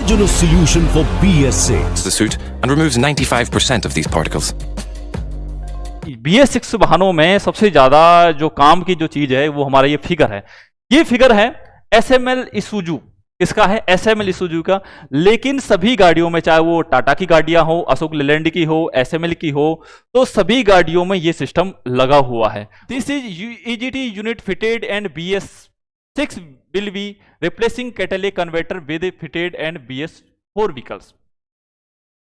Homogeneous solution for BS6. The suit and removes 95% of these particles. BS6 वाहनों में सबसे ज्यादा जो काम की जो चीज है वो हमारा ये फिगर है। ये फिगर है SML Isuzu, इसका है SML Isuzu का। लेकिन सभी गाड़ियों में, चाहे वो टाटा की गाड़ियां हो, अशोक लेलैंड की हो, SML की हो, तो सभी गाड़ियों में ये सिस्टम लगा हुआ है। This is EGT unit fitted and BS6 will be replacing catalytic converter with fitted and BS4 vehicles।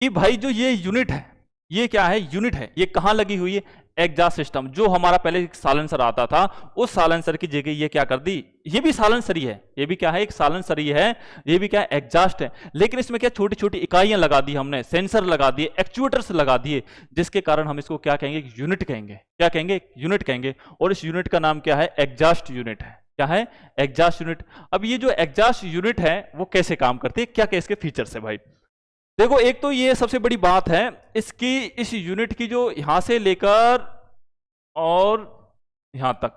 कि भाई जो ये यूनिट है, ये क्या है? यूनिट है। ये कहां लगी हुई है? Exhaust system. जो हमारा पहले साइलेंसर आता था, उस साइलेंसर की जगह ये क्या कर दी? ये भी साइलेंसर ही है। ये भी क्या है? एक साइलेंसर ही है। ये भी क्या है? एग्जॉस्ट है। लेकिन इसमें क्या छोटी छोटी इकाइयां लगा दी हमने, सेंसर लगा दिए, एक्चुएटर्स लगा दिए, जिसके कारण हम इसको क्या कहेंगे? यूनिट कहेंगे। क्या कहेंगे? यूनिट कहेंगे। और इस यूनिट का नाम क्या है? एग्जॉस्ट यूनिट है। क्या है? Exhaust unit. अब ये जो एग्जॉस्ट यूनिट है वो कैसे काम करती है, क्या क्या इसके फीचर्स है भाई? देखो, एक तो ये सबसे बड़ी बात है इसकी, इस यूनिट की जो यहां से लेकर और यहां तक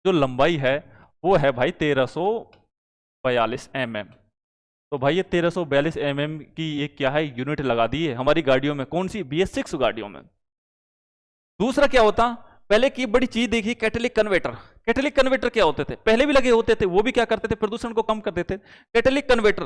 जो लंबाई है वो है भाई 1342 mm। तो भाई ये 1342 mm की ये क्या है? यूनिट लगा दी है हमारी गाड़ियों में। कौन सी? BS6 गाड़ियों में। दूसरा क्या होता? पहले की बड़ी चीज देखी, कैटेलिक कन्वर्टर। कैटेलिक कन्वर्टर क्या होते थे? पहले भी लगे होते थे, वो भी क्या करते थे? प्रदूषण को कम कर देते। कैटेलिक कन्वर्टर,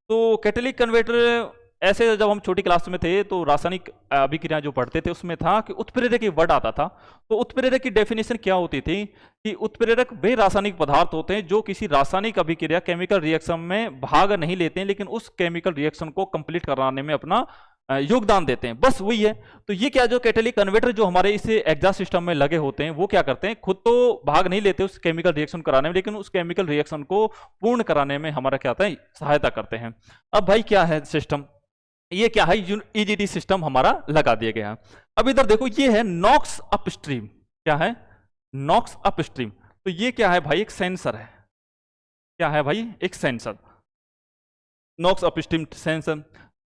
तो कैटेलिक कन्वर्टर ऐसे जब हम छोटी क्लास में थे तो रासायनिक अभिक्रिया जो पढ़ते थे उसमें था कि उत्प्रेरक एक वर्ड आता था। तो उत्प्रेरक की डेफिनेशन क्या होती थी कि उत्प्रेरक वे रासायनिक पदार्थ होते हैं जो किसी रासायनिक अभिक्रिया, केमिकल रिएक्शन में भाग नहीं लेते हैं, लेकिन उस केमिकल रिएक्शन को कंप्लीट कराने में अपना योगदान देते हैं। बस वही है। तो ये क्या, जो कैटेलिक कन्वर्टर जो हमारे इस एग्जॉस्ट सिस्टम में लगे होते हैं, वो क्या करते हैं? खुद तो भाग नहीं लेते उस केमिकल रिएक्शन कराने में, लेकिन उस केमिकल रिएक्शन को पूर्ण कराने में हमारा क्या होता है? सहायता करते हैं। अब भाई क्या है सिस्टम? ये क्या है? EGT सिस्टम हमारा लगा दिया गया। अब इधर देखो, ये है नॉक्स अपस्ट्रीम। क्या है? नॉक्स अपस्ट्रीम। तो ये क्या है भाई? एक सेंसर है। क्या है भाई? एक सेंसर, नॉक्स अपस्ट्रीम सेंसर।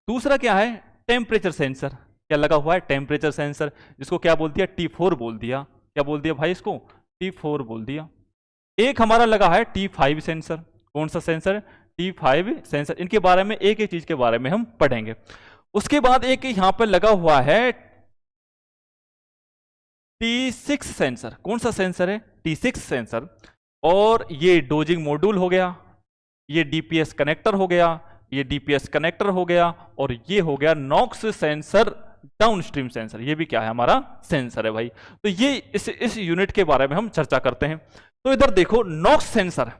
दूसरा क्या है? Temperature sensor. क्या लगा हुआ है? टेम्परेचर सेंसर, जिसको क्या बोल दिया? T4 बोल दिया। क्या बोल दिया भाई? इसको T4 बोल दिया। एक हमारा लगा है T5 सेंसर। कौन सा सेंसर? T5 sensor. इनके बारे में एक एक चीज के बारे में हम पढ़ेंगे। उसके बाद एक यहां पर लगा हुआ है T6 सेंसर। कौन सा सेंसर है? T6 sensor. और ये डोजिंग मॉड्यूल हो गया, ये DPS कनेक्टर हो गया, ये DPS कनेक्टर हो गया, और ये हो गया नॉक्स सेंसर डाउनस्ट्रीम सेंसर। ये भी क्या है? हमारा सेंसर है भाई। तो ये इस यूनिट के बारे में हम चर्चा करते हैं। तो इधर देखो, नॉक्स सेंसर,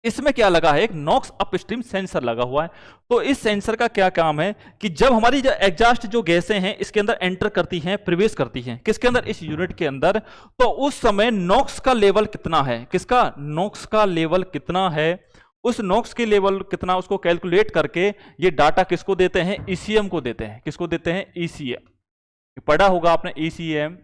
इसमें क्या लगा है? एक नॉक्स अपस्ट्रीम सेंसर लगा हुआ है। तो इस सेंसर का क्या काम है कि जब हमारी जो एग्जॉस्ट जो गैसें हैं इसके अंदर एंटर करती हैं, प्रवेश करती हैं, किसके अंदर? इस यूनिट के अंदर, तो उस समय नॉक्स का लेवल कितना है? किसका? नॉक्स का लेवल कितना है? उस नॉक्स के लेवल कितना, उसको कैलकुलेट करके ये डाटा किसको देते हैं? ECM को देते हैं। किसको देते हैं? ECM। पढ़ा होगा आपने ECM,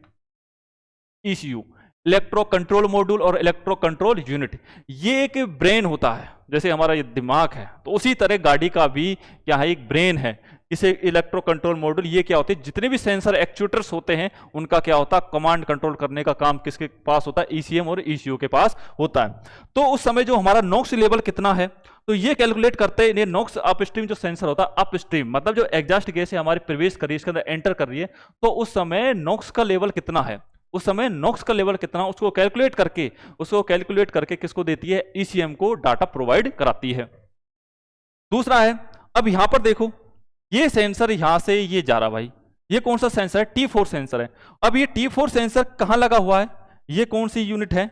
ECU, electro control module और इलेक्ट्रो कंट्रोल यूनिट। ये एक ब्रेन होता है, जैसे हमारा ये दिमाग है, तो उसी तरह गाड़ी का भी क्या है? एक ब्रेन है। इसे इलेक्ट्रो कंट्रोल मॉड्यूल, ये क्या होते हैं? जितने भी सेंसर एक्चुएटर्स होते हैं उनका क्या होता है? कमांड कंट्रोल करने का काम किसके पास होता है? ECM और ECU के पास होता है। तो उस समय जो हमारा नॉक्स लेवल कितना है, तो ये कैलकुलेट करते हैं। ये नॉक्स अपस्ट्रीम जो सेंसर होता है, अपस्ट्रीम मतलब जो एग्जॉस्ट गैस हमारी प्रवेश कर रही है, इसके अंदर एंटर कर रही है, तो उस समय नॉक्स का लेवल कितना है? उस समय नॉक्स का लेवल कितना, उसको कैलकुलेट करके किसको देती है? ECM को डाटा प्रोवाइड कराती है। दूसरा है, अब यहां पर देखो, ये सेंसर यहां से ये जा रहा भाई, ये कौन सा सेंसर है? T4 सेंसर है। अब ये T4 सेंसर कहां लगा हुआ है? ये कौन सी यूनिट है?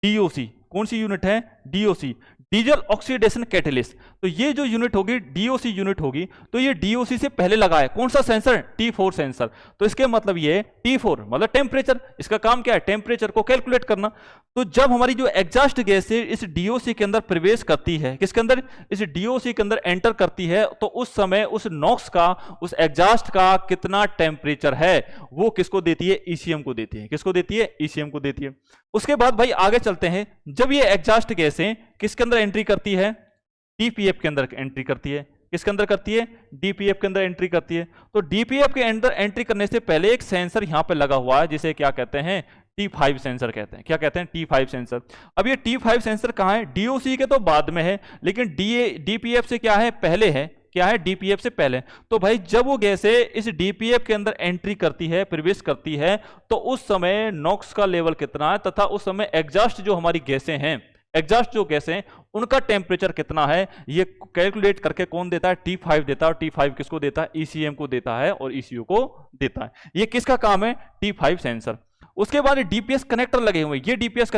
DOC। कौन सी यूनिट है? DOC, diesel oxidation catalyst. तो ये जो यूनिट होगी DOC यूनिट होगी, तो ये DOC से पहले लगा है। कौन सा सेंसर? T4 sensor. तो इसके मतलब ये T4 मतलब टेम्परेचर, इसका काम क्या है? टेम्परेचर को कैलकुलेट करना। तो जब हमारी जो एग्जॉस्ट गैस है इस DOC के अंदर प्रवेश करती है, किसके अंदर? इस DOC के अंदर एंटर करती है, तो उस समय उस नॉक्स का, उस एग्जॉस्ट का कितना टेम्परेचर है वो किसको देती है? ECM को देती है। किसको देती है? ECM को देती है। उसके बाद भाई आगे चलते हैं। जब ये एग्जॉस्ट गैसें किसके अंदर एंट्री करती है? DPF के अंदर एंट्री करती है। किसके अंदर करती है? DPF के अंदर एंट्री करती है। तो DPF के अंदर एंट्री करने से पहले एक सेंसर यहां पे लगा हुआ है जिसे क्या कहते हैं? T5 सेंसर कहते हैं। क्या कहते हैं? T5 sensor. अब ये T5 सेंसर कहाँ है? DOC के तो बाद में है, लेकिन DPF से क्या है? पहले है। क्या है? DPF से पहले। तो भाई जब वो गैसें इस DPF के अंदर एंट्री करती है, प्रवेश करती है, तो उस समय नॉक्स का लेवल कितना है, तथा उस समय एग्जॉस्ट जो हमारी गैसें हैं, एग्जॉस्ट जो गैसें हैं, उनका टेम्परेचर कितना है, ये कैलकुलेट करके कौन देता है? T5 देता है। और T5 किसको देता है? ECM को देता है और ECU को देता है। ये किसका काम है? T5 sensor. उसके बाद डीपीएस कनेक्टर लगे हुए हैं। ये डीपीएस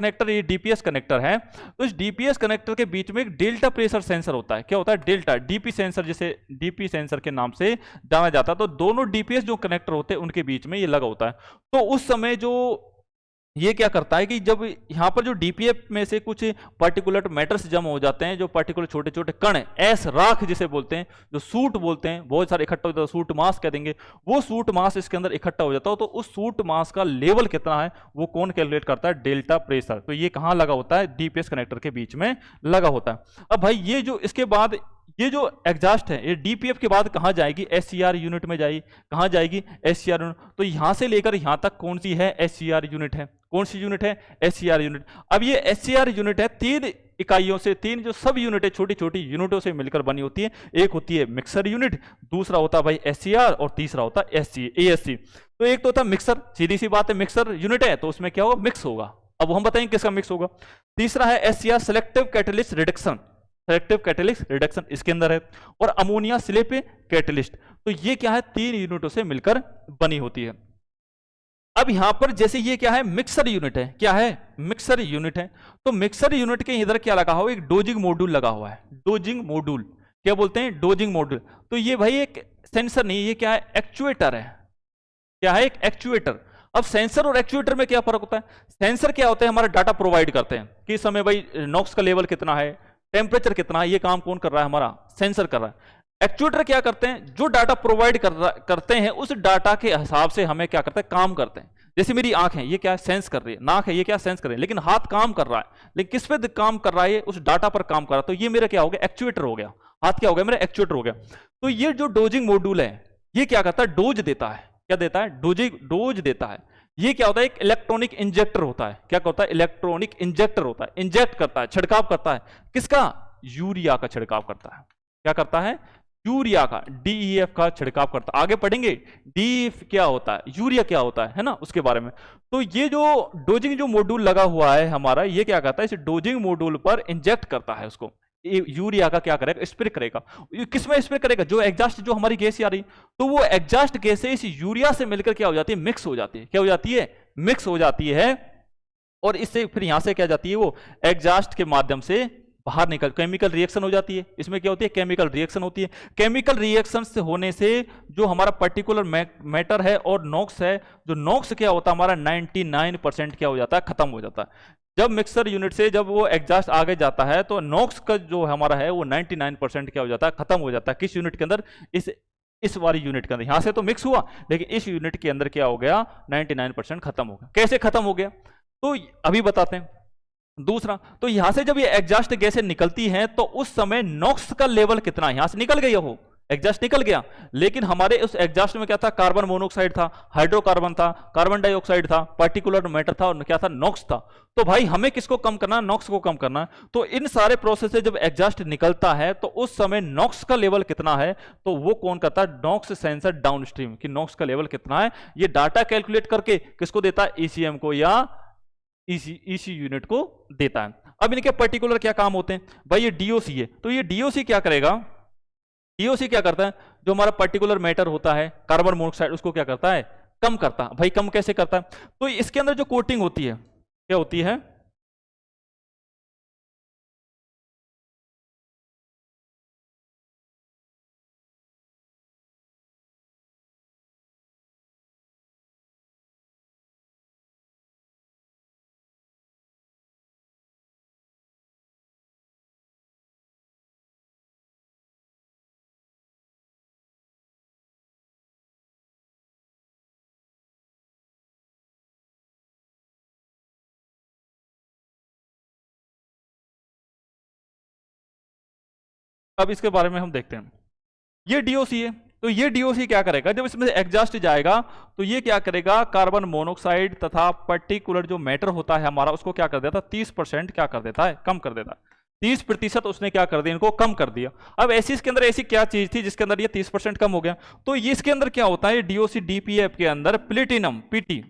कनेक्टर है। तो इस डीपीएस कनेक्टर के बीच में एक डेल्टा प्रेशर सेंसर होता है। क्या होता है? डेल्टा, डीपी सेंसर, जिसे डीपी सेंसर के नाम से जाना जाता है। तो दोनों डीपीएस जो कनेक्टर होते हैं उनके बीच में ये लगा होता है। तो उस समय जो ये क्या करता है कि जब यहां पर जो डीपीएफ में से कुछ पर्टिकुलर मैटर्स जमा हो जाते हैं, जो पर्टिकुलर छोटे छोटे कण है, एस राख जिसे बोलते हैं, जो सूट बोलते हैं, बहुत सारे इकट्ठा हो जाता है, सूट मास कह देंगे, वो सूट मास इसके अंदर इकट्ठा हो जाता है। तो उस सूट मास का लेवल कितना है वो कौन कैलकुलेट करता है? Delta pressure. तो ये कहां लगा होता है? डीपीएस कनेक्टर के बीच में लगा होता है। अब भाई ये जो इसके बाद ये जो एग्जॉस्ट है, ये डीपीएफ के बाद कहां जाएगी? एससीआर यूनिट में जाएगी। कहां जाएगी? SCR unit. तो यहां से लेकर यहां तक कौन सी है? एससीआर यूनिट है। कौन सी यूनिट है? SCR unit. अब ये एससीआर यूनिट है, 3 इकाइयों से, 3 जो सब यूनिट है, छोटी छोटी यूनिटों से मिलकर बनी होती है। एक होती है मिक्सर यूनिट, दूसरा होता है भाई एससीआर, और तीसरा होता है एएससी। तो एक तो होता है मिक्सर, सीधी सी बात है, मिक्सर यूनिट है तो उसमें क्या होगा? मिक्स होगा। अब हम बताएंगे किसका मिक्स होगा। तीसरा है SCR, selective catalyst reduction. Selective catalyst reduction इसके अंदर है। और अमोनिया स्लिप कैटलिस्ट। तो ये क्या है? 3 यूनिटों से मिलकर बनी होती है। अब यहां पर जैसे ये क्या है? मिक्सर यूनिट है। क्या है? मिक्सर यूनिट है। तो मिक्सर यूनिट के इधर क्या लगा हुआ है? एक डोजिंग मॉड्यूल लगा हुआ है। डोजिंग मॉड्यूल क्या बोलते हैं? Dosing module. तो ये भाई एक सेंसर नहीं, ये क्या है? एक्चुएटर है। क्या है? एक एक्चुएटर। अब सेंसर और एक्चुएटर में क्या फर्क होता है? सेंसर क्या होता है? हमारा डाटा प्रोवाइड करते हैं कि इस समय भाई नॉक्स का लेवल कितना है, टेम्परेचर कितना है, ये काम कौन कर रहा है? हमारा सेंसर कर रहा है। एक्चुएटर क्या करते हैं? जो डाटा प्रोवाइड करते हैं उस डाटा के हिसाब से हमें क्या करते हैं? काम करते हैं। जैसे मेरी आंख है, ये क्या सेंस कर रही है, नाक है, ये क्या सेंस कर रही है, लेकिन हाथ काम कर रहा है, लेकिन किस पे काम कर रहा है? उस डाटा पर काम कर रहा है। तो ये मेरा क्या हो गया? एक्चुएटर हो गया। हाथ क्या हो गया? मेरा एक्चुएटर हो गया। तो ये जो डोजिंग मॉड्यूल है, ये क्या करता है? डोज देता है। क्या देता है? डोज देता है। ये क्या होता है? एक इलेक्ट्रॉनिक इंजेक्टर होता है। क्या होता है? इलेक्ट्रॉनिक इंजेक्टर होता है। इंजेक्ट करता है, छिड़काव करता है। किसका? यूरिया का छिड़काव करता है। क्या करता है? यूरिया का, डीईएफ का छिड़काव करता है। आगे पढ़ेंगे डीईएफ क्या होता है, यूरिया क्या होता है ना, उसके बारे में। तो ये जो डोजिंग जो मॉड्यूल लगा हुआ है हमारा, ये क्या करता है? इस डोजिंग मॉड्यूल पर इंजेक्ट करता है उसको। यूरिया का क्या करेगा? स्प्रे करेगा। किसमें स्प्रे करेगा? जो एग्जॉस्ट जो हमारी गैस आ रही, तो वो एग्जॉस्ट गैस इस यूरिया से मिलकर क्या हो जाती है? मिक्स हो जाती है। क्या हो जाती है? मिक्स हो जाती है। और इससे फिर यहां से क्या जाती है? वो एग्जॉस्ट के माध्यम से बाहर निकल केमिकल रिएक्शन हो जाती है। इसमें क्या होती है? केमिकल रिएक्शन होती है। केमिकल रिएक्शन से होने से जो हमारा पर्टिकुलर मैटर है और नॉक्स है, जो नॉक्स क्या होता है हमारा 99% क्या हो जाता है? खत्म हो जाता है। जब मिक्सर यूनिट से जब वो एग्जॉस्ट आगे जाता है तो नॉक्स का जो हमारा है वो 99% क्या हो जाता है? खत्म हो जाता है। किस यूनिट के अंदर? इस वाली यूनिट के अंदर। यहां से तो मिक्स हुआ, लेकिन इस यूनिट के अंदर क्या हो गया? 99% खत्म हो गया। कैसे खत्म हो गया? तो अभी बताते हैं। दूसरा, तो यहां से जब ये एग्जॉस्ट गैसें निकलती हैं तो उस समय नॉक्स का लेवल कितना है? यहां से निकल गया, हो एग्जॉस्ट निकल गया, लेकिन हमारे उस एग्जॉस्ट में क्या था? कार्बन मोनोऑक्साइड था, हाइड्रोकार्बन था, कार्बन डाइऑक्साइड था, पार्टिकुलर मैटर था, और क्या था? नॉक्स था। तो भाई हमें किसको कम करना? नॉक्स को कम करना। तो इन सारे प्रोसेस से जब एग्जॉस्ट निकलता है तो उस समय नॉक्स का लेवल कितना है, तो वो कौन करता है? नॉक्स सेंसर डाउनस्ट्रीम कि नॉक्स का लेवल कितना है। ये डाटा कैलकुलेट करके किसको देता है? ईसीएम को या ईसी यूनिट को देता है। अब इनके पर्टिकुलर क्या काम होते हैं? भाई ये डीओसी है, तो ये डीओसी क्या करेगा? डीओसी क्या करता है? जो हमारा पर्टिकुलर मैटर होता है कार्बन मोनोऑक्साइड, उसको क्या करता है? कम करता है। भाई कम कैसे करता है? तो इसके अंदर जो कोटिंग होती है, क्या होती है? अब इसके बारे में हम देखते हैं। ये डीओसी है, तो ये डीओसी क्या करेगा, जब इसमें एग्जॉस्ट जाएगा तो ये क्या करेगा, कार्बन मोनोऑक्साइड तथा पर्टिकुलर जो मैटर होता है हमारा उसको क्या कर देता है, 30% क्या कर देता है, कम कर देता है। 30% उसने क्या कर दिया, इनको कम कर दिया। अब ऐसी इसके अंदर ऐसी क्या चीज थी जिसके अंदर ये 30% कम हो गया, तो ये इसके अंदर क्या होता है, डीओसी डीपीएफ के अंदर प्लेटिनम पीटी,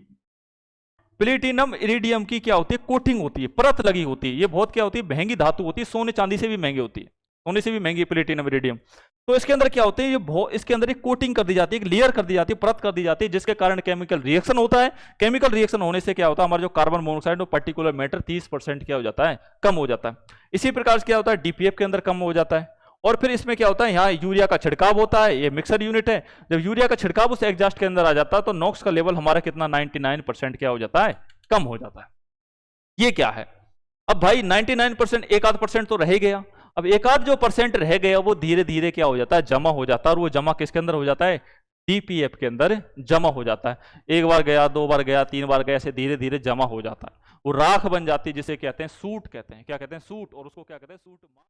प्लेटिनम इरिडियम की क्या होती है, कोटिंग होती है, परत लगी होती है। ये बहुत क्या होती है, महंगी धातु होती है, सोने चांदी से भी महंगी होती है, सोने से भी महंगी प्लेटिनम इरिडियम। तो इसके अंदर क्या होते हैं, ये इसके अंदर एक कोटिंग कर दी जाती है, एक लेयर कर दी जाती है, परत कर दी जाती है, जिसके कारण केमिकल रिएक्शन होता है। केमिकल रिएक्शन होने से क्या होता है, हमारा जो कार्बन मोनोऑक्साइड और पर्टिकुलर मैटर 30% क्या हो जाता है, कम हो जाता है। इसी प्रकार से क्या होता है, डीपीएफ के अंदर कम हो जाता है। और फिर इसमें क्या होता है, यहाँ यूरिया का छिड़काव होता है, ये मिक्सर यूनिट है। जब यूरिया का छिड़काव उस एग्जॉस्ट के अंदर आ जाता है तो नॉक्स का लेवल हमारा कितना 99% क्या हो जाता है, कम हो जाता है। ये क्या है, अब भाई 99% एक आध परसेंट तो रह गया। अब एक आध जो परसेंट रह गया वो धीरे धीरे क्या हो जाता है, जमा हो जाता है। और वो जमा किसके अंदर हो जाता है, डीपीएफ के अंदर जमा हो जाता है। एक बार गया, दो बार गया, तीन बार गया, ऐसे धीरे धीरे जमा हो जाता है। वो राख बन जाती है, जिसे कहते हैं सूट कहते हैं, क्या कहते हैं, सूट। और उसको क्या कहते हैं, सूट।